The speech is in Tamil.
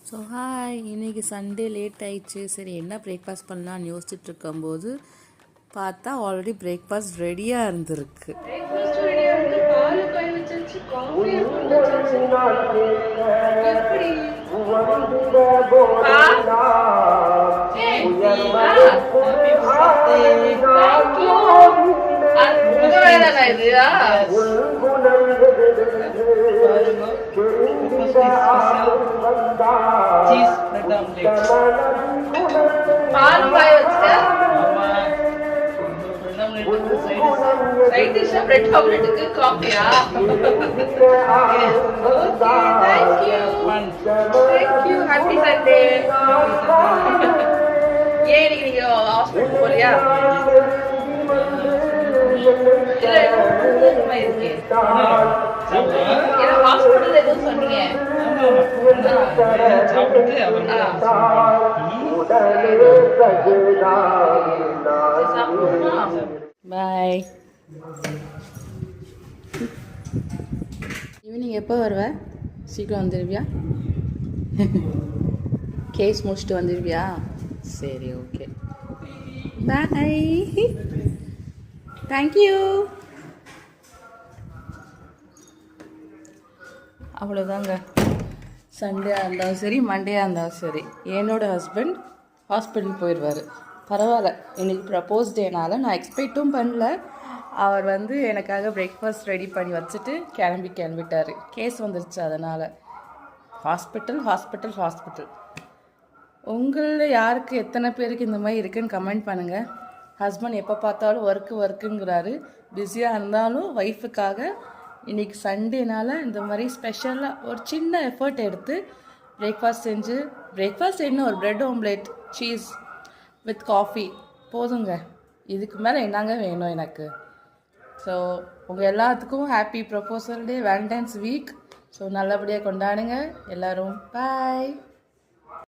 ஸோ ஹாய், இன்றைக்கி சண்டே லேட் ஆயிடுச்சு. சரி என்ன பிரேக்ஃபாஸ்ட் பண்ணலான்னு யோசிச்சுட்டு இருக்கும்போது பார்த்தா ஆல்ரெடி பிரேக்ஃபாஸ்ட் ரெடியாக இருந்திருக்கு. பாய். ஈவினிங் எப்போ வருவ? சீக்கிரம் வந்துடுவியா? கேஸ் முடிச்சுட்டு வந்துடுவியா? சரி, ஓகே, பாய். தேங்க்யூ. அவ்வளோதாங்க. சண்டேயாக இருந்தாலும் சரி, மண்டேயாக இருந்தாலும் சரி, என்னோடய ஹஸ்பண்ட் ஹாஸ்பிட்டல் போயிடுவார். பரவாயில்ல, இன்றைக்கி ப்ரப்போஸ் டேனால் நான் எக்ஸ்பெக்டும் பண்ணல. அவர் எனக்காக பிரேக்ஃபாஸ்ட் ரெடி பண்ணி வச்சுட்டு கிளம்பிட்டார். கேஸ் வந்துருச்சு, அதனால் ஹாஸ்பிட்டல் ஹாஸ்பிட்டல் ஹாஸ்பிட்டல். உங்களில் யாருக்கு எத்தனை பேருக்கு இந்த மாதிரி இருக்குதுன்னு கமெண்ட் பண்ணுங்கள். ஹஸ்பண்ட் எப்போ பார்த்தாலும் ஒர்க்குங்கிறாரு. பிஸியாக இருந்தாலும் ஒய்ஃபுக்காக இன்றைக்கி சண்டேனால் இந்த மாதிரி ஸ்பெஷலாக ஒரு சின்ன எஃபர்ட் எடுத்து பிரேக்ஃபாஸ்ட் செஞ்சு, பிரேக்ஃபாஸ்ட் என்ன, ஒரு bread omelette, cheese with coffee போதுங்க. இதுக்கு மேலே என்னங்க வேணும் எனக்கு? ஸோ உங்கள் எல்லாத்துக்கும் happy proposal day, Valentine's week. So நல்லபடியாக கொண்டாடுங்க எல்லோரும். பாய்.